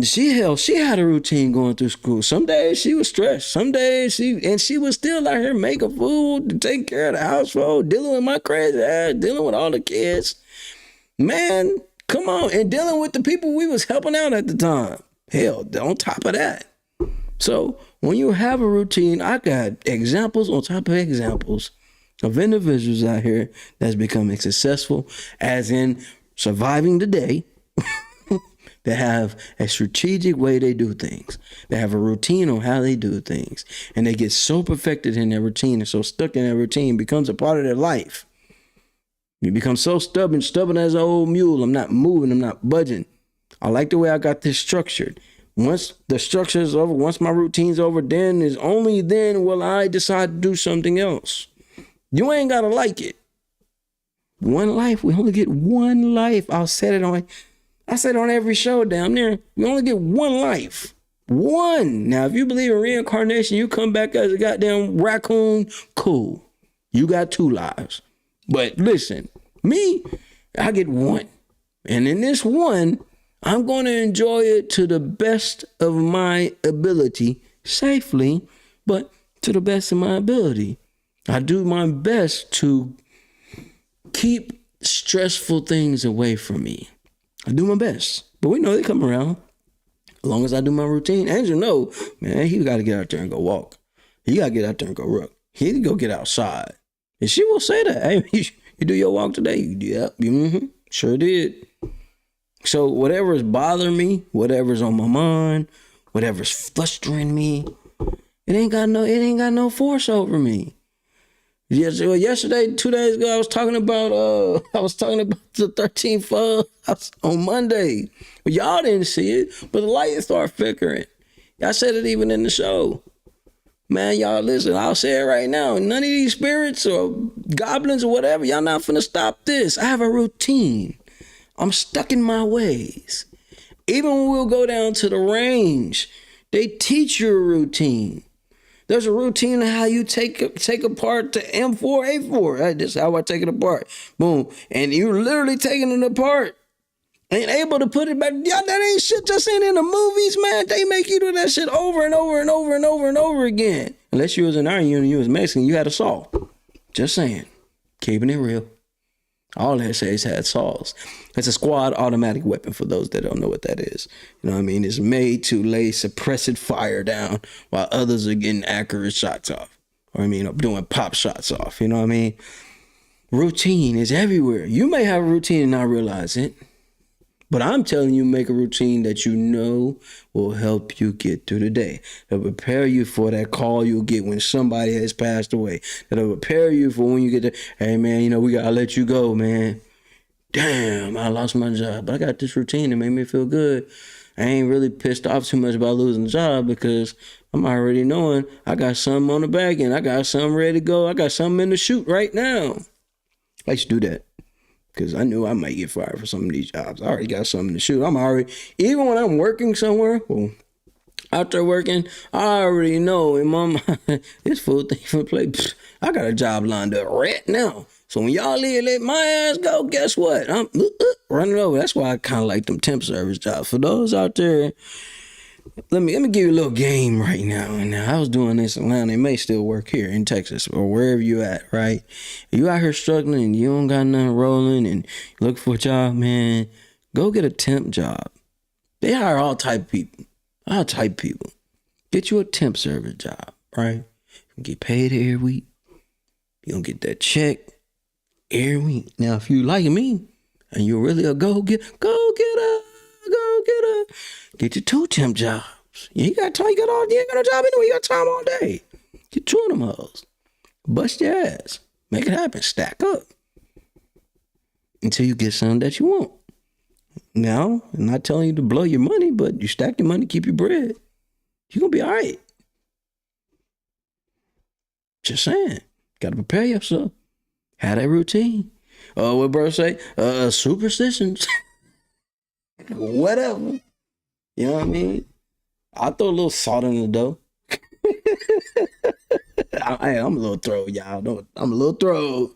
She had a routine going through school. Some days she was stressed. Some days she was still out here making food, taking care of the household, dealing with my crazy ass, dealing with all the kids. Man, come on, and dealing with the people we was helping out at the time. Hell, on top of that. So when you have a routine, I got examples on top of examples of individuals out here that's becoming successful, as in surviving the day. They have a strategic way they do things. They have a routine on how they do things. And they get so perfected in their routine and so stuck in their routine, becomes a part of their life. You become so stubborn as an old mule. I'm not moving. I'm not budging. I like the way I got this structured. Once the structure is over, once my routine's over, then is only then will I decide to do something else. You ain't got to like it. One life. We only get one life. I said it on every show down there. We only get one life. One. Now, if you believe in reincarnation, you come back as a goddamn raccoon, cool. You got 2 lives. But listen, me, I get one. And in this one, I'm going to enjoy it to the best of my ability, safely, but to the best of my ability. I do my best to keep stressful things away from me. I do my best. But we know they come around. As long as I do my routine. Angel know, man, he got to get out there and go walk. He got to get out there and go run. He need to go get outside. And she will say that. Hey, you do your walk today? Yep. Sure did. So whatever is bothering me, whatever's on my mind, whatever's flustering me, it ain't got no force over me. Yesterday, 2 days ago, I was talking about the 13th on Monday. But y'all didn't see it, but the light started flickering. I said it even in the show. Man, y'all listen, I'll say it right now. None of these spirits or goblins or whatever, y'all not finna stop this. I have a routine. I'm stuck in my ways. Even when we'll go down to the range, they teach you a routine. There's a routine of how you take apart the M4A4. This is how I take it apart. Boom. And you're literally taking it apart. Ain't able to put it back. Y'all, that ain't shit just ain't in the movies, man. They make you do that shit over and over and over and over and over again. Unless you was an Iron Unit, you was Mexican, you had a saw. Just saying. Keeping it real. All that says had saws. It's a squad automatic weapon for those that don't know what that is. You know what I mean? It's made to lay suppressed fire down while others are getting accurate shots off. Or doing pop shots off. You know what I mean? Routine is everywhere. You may have a routine and not realize it. But I'm telling you, make a routine that you know will help you get through the day. That'll prepare you for that call you'll get when somebody has passed away. That'll prepare you for when you get to, hey man, you know, we gotta let you go, man. Damn, I lost my job. But I got this routine that made me feel good. I ain't really pissed off too much about losing the job because I'm already knowing I got something on the back end. I got something ready to go. I got something in the chute right now. I used to do that because I knew I might get fired for some of these jobs. I already got something in the chute. I'm already, even when I'm working somewhere, well, out there working, I already know in my mind, this fool thing for play. I got a job lined up right now. So when y'all let my ass go, guess what? I'm running over. That's why I kind of like them temp service jobs. For those out there, let me give you a little game right now. And I was doing this in Atlanta. It may still work here in Texas or wherever you at, right? If you out here struggling and you don't got nothing rolling and look for a job, man, go get a temp job. They hire all type of people. All type of people. Get you a temp service job, right? You get paid every week. You gonna get that check every week. Now, if you like me and you're really a go-getter, get you 2 temp jobs. You ain't got time. You ain't got no job anyway. You got time all day. Get 2 of them hoes. Bust your ass. Make it happen. Stack up until you get something that you want. Now, I'm not telling you to blow your money, but you stack your money, keep your bread. You're going to be all right. Just saying. Got to prepare yourself. Have that routine. What bro say? Superstitions. Whatever. You know what I mean? I'll throw a little salt in the dough. I'm a little throw, y'all. I'm a little throw.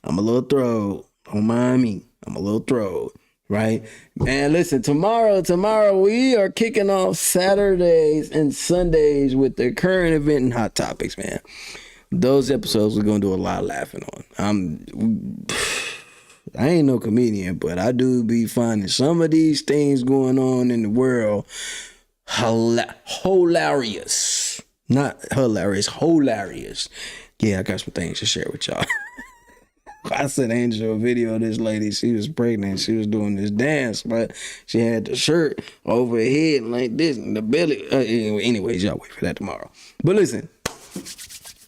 Don't mind me. I'm a little throw. Right? Man, listen, tomorrow we are kicking off Saturdays and Sundays with the current event and hot topics, man. Those episodes we're gonna do a lot of laughing on. I ain't no comedian, but I do be finding some of these things going on in the world hilarious. Not hilarious, hilarious. Yeah, I got some things to share with y'all. I sent Angel a video of this lady. She was pregnant. She was doing this dance, but she had the shirt over her head like this and the belly. Anyways, y'all wait for that tomorrow. But listen,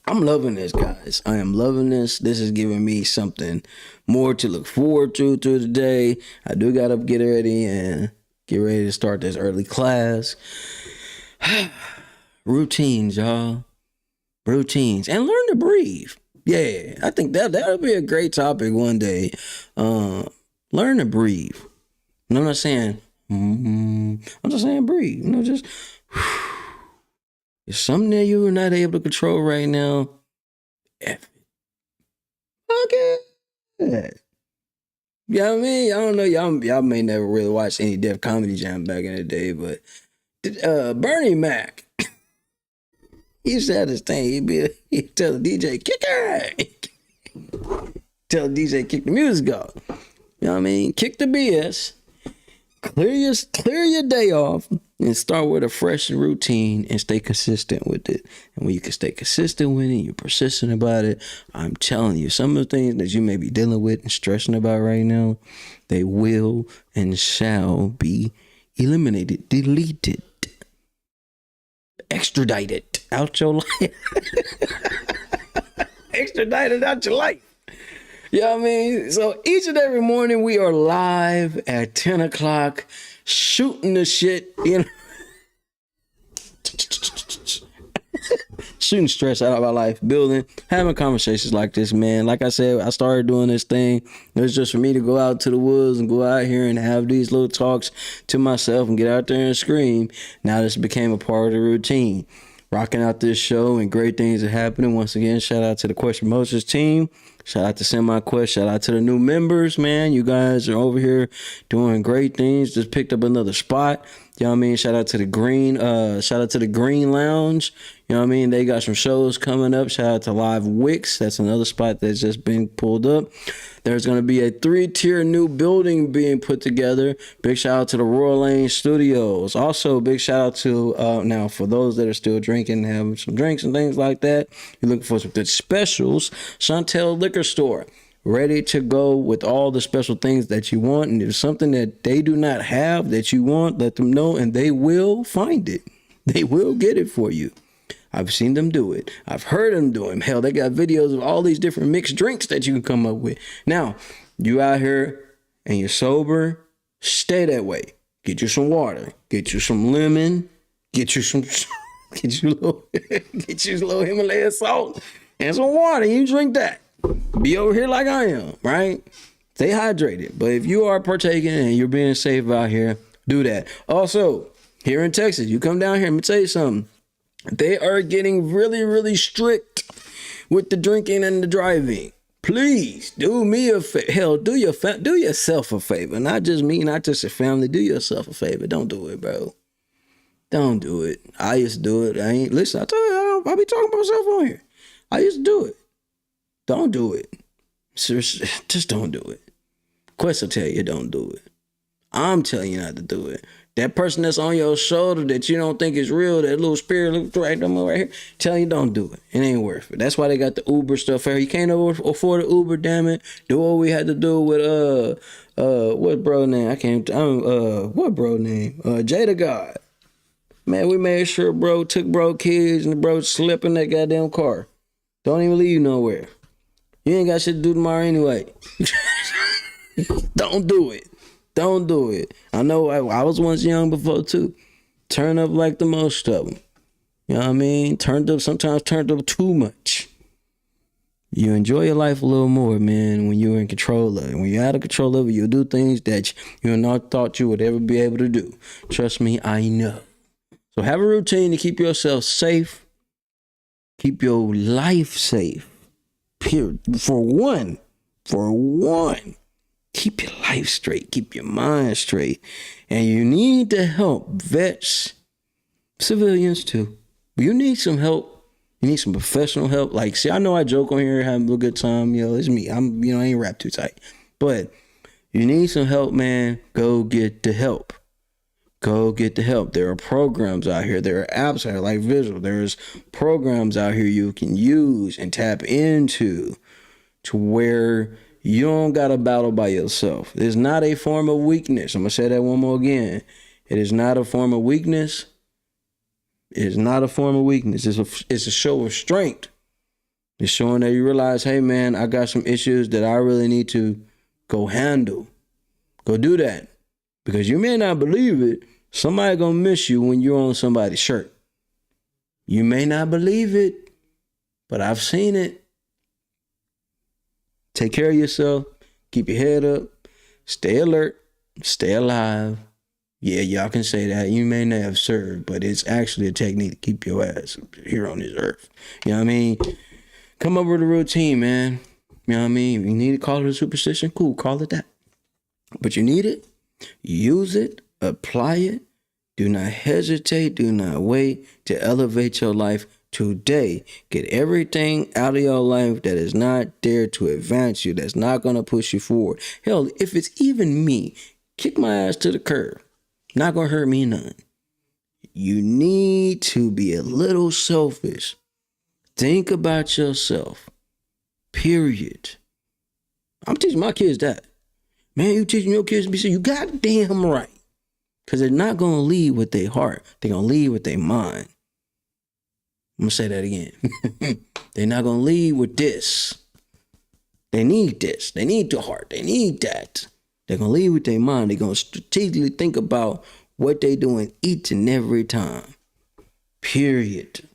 I'm loving this, guys. I am loving this. This is giving me something more to look forward to today. I do got to get ready to start this early class. Routines, y'all. Routines. And learn to breathe. Yeah, I think that'll be a great topic one day. Learn to breathe. And I'm not saying, I'm just saying breathe. You know, just, it's something that you're not able to control right now. F it. Okay. You know what I mean? I don't know. Y'all may never really watch any Def Comedy Jam back in the day, but Bernie Mac, he used to have this thing. He'd tell the DJ, kick it. Tell the DJ, kick the music off. You know what I mean? Kick the BS. Clear your day off and start with a fresh routine and stay consistent with it. And when you can stay consistent with it, you're persistent about it, I'm telling you, some of the things that you may be dealing with and stressing about right now, they will and shall be eliminated, deleted, extradited out your life. Extradited out your life. You know what I mean? So each and every morning we are live at 10 o'clock shooting the shit, you know. Shooting stress out of our life, building, having conversations like this, man. Like I said, I started doing this thing. It was just for me to go out to the woods and go out here and have these little talks to myself and get out there and scream. Now this became a part of the routine. Rocking out this show and great things are happening. Once again, shout out to the Question Moses team. Shout out to Semi Quest. Shout out to the new members, man. You guys are over here doing great things. Just picked up another spot. You know what I mean? Shout out to the Green Lounge. You know what I mean? They got some shows coming up. Shout out to Live Wicks. That's another spot that's just been pulled up. There's going to be a 3-tier new building being put together. Big shout out to the Royal Lane Studios. Also, big shout out to, now for those that are still drinking, having some drinks and things like that, you're looking for some good specials, Chantel Liquor Store. ready to go with all the special things that you want. And if there's something that they do not have that you want, let them know and they will find it. They will get it for you. I've seen them do it. I've heard them do it. Hell, they got videos of all these different mixed drinks that you can come up with. Now, you out here and you're sober, stay that way. Get you some water. Get you some lemon. Get you a little Himalayan salt and some water. You drink that. Be over here like I am, right? Stay hydrated. But if you are partaking and you're being safe out here, do that. Also, here in Texas, you come down here, let me tell you something. They are getting really, really strict with the drinking and the driving. Please do me a favor. Hell, do yourself a favor. Not just me, not just your family. Do yourself a favor. Don't do it, bro. Don't do it. I used to do it. Listen, I tell you, I be talking about myself on here. I used to do it. Don't do it. Seriously, just don't do it. Quest will tell you don't do it. I'm telling you not to do it. That person that's on your shoulder that you don't think is real, that little spirit right here, tell you don't do it. It ain't worth it. That's why they got the Uber stuff here. You can't afford the Uber, damn it. Do what we had to do with what bro name? What bro name? Jada God. Man, we made sure bro took bro kids and bro slept in that goddamn car. Don't even leave nowhere. You ain't got shit to do tomorrow anyway. Don't do it. Don't do it. I know I was once young before too. Turn up like the most of them. You know what I mean? Sometimes turned up too much. You enjoy your life a little more, man, when you're in control of it. When you're out of control of it, you'll do things that you not thought you would ever be able to do. Trust me, I know. So have a routine to keep yourself safe. Keep your life safe. Period. For one. Keep your life straight. Keep your mind straight. And you need to help vets, civilians too. But you need some help. You need some professional help. Like, see, I know I joke on here, having a good time. It's me. I ain't rap too tight. But you need some help, man. Go get the help. Go get the help. There are programs out here. There are apps out here like Visual. There's programs out here you can use and tap into to where you don't got to battle by yourself. It's not a form of weakness. I'm going to say that one more again. It is not a form of weakness. It is not a form of weakness. It's a show of strength. It's showing that you realize, hey, man, I got some issues that I really need to go handle. Go do that. Because you may not believe it. Somebody going to miss you when you're on somebody's shirt. You may not believe it, but I've seen it. Take care of yourself. Keep your head up. Stay alert. Stay alive. Yeah, y'all can say that. You may not have served, but it's actually a technique to keep your ass here on this earth. You know what I mean? Come up with a routine, man. You know what I mean? If you need to call it a superstition, cool, call it that. But you need it. Use it. Apply it. Do not hesitate. Do not wait to elevate your life today. Get everything out of your life that is not there to advance you, that's not going to push you forward. Hell, if it's even me, kick my ass to the curb. Not going to hurt me none. You need to be a little selfish. Think about yourself. Period. I'm teaching my kids that. Man, you teaching your kids to be safe. You goddamn right. Because they're not going to lead with their heart. They're going to lead with their mind. I'm going to say that again. They're not going to lead with this. They need this. They need the heart. They need that. They're going to lead with their mind. They're going to strategically think about what they're doing each and every time. Period.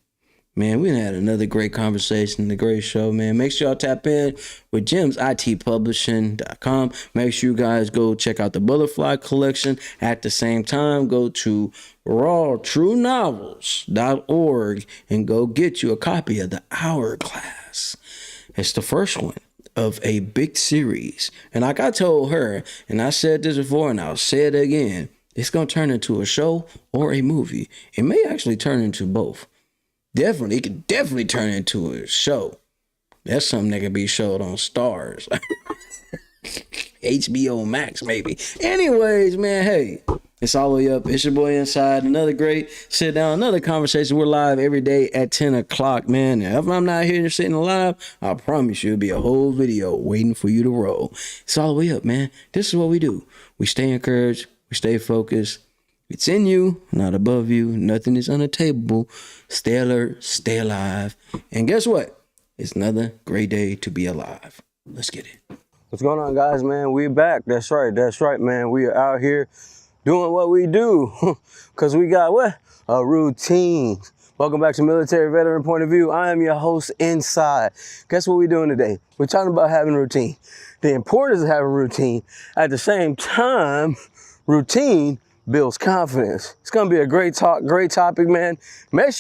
Man, we had another great conversation, a great show, man. Make sure y'all tap in with gemsitpublishing.com. Make sure you guys go check out the Butterfly Collection. At the same time, go to rawtruenovels.org and go get you a copy of the Hourglass. It's the first one of a big series. And like I told her, and I said this before and I'll say it again, it's going to turn into a show or a movie. It may actually turn into both. Definitely, it could definitely turn into a show. That's something that could be showed on Stars. HBO Max, maybe. Anyways, man, hey, It's all the way up. It's your boy Inside. Another great sit down, another conversation. We're live every day at 10 o'clock, man. And if I'm not here and sitting live, I promise you it'll be a whole video waiting for you to roll. It's all the way up, man. This is what we do. We stay encouraged. We stay focused. It's in you, not above you. Nothing is unattainable. Stay alert. Stay alive. And guess what? It's another great day to be alive. Let's get it. What's going on, guys, man? We back. That's right, man. We are out here doing what we do because we got what? A routine. Welcome back to Military Veteran Point of View. I am your host, Inside. Guess what we're doing today? We're talking about having a routine. The importance of having a routine. At the same time, routine builds confidence. It's going to be a great talk, great topic, man. Make sure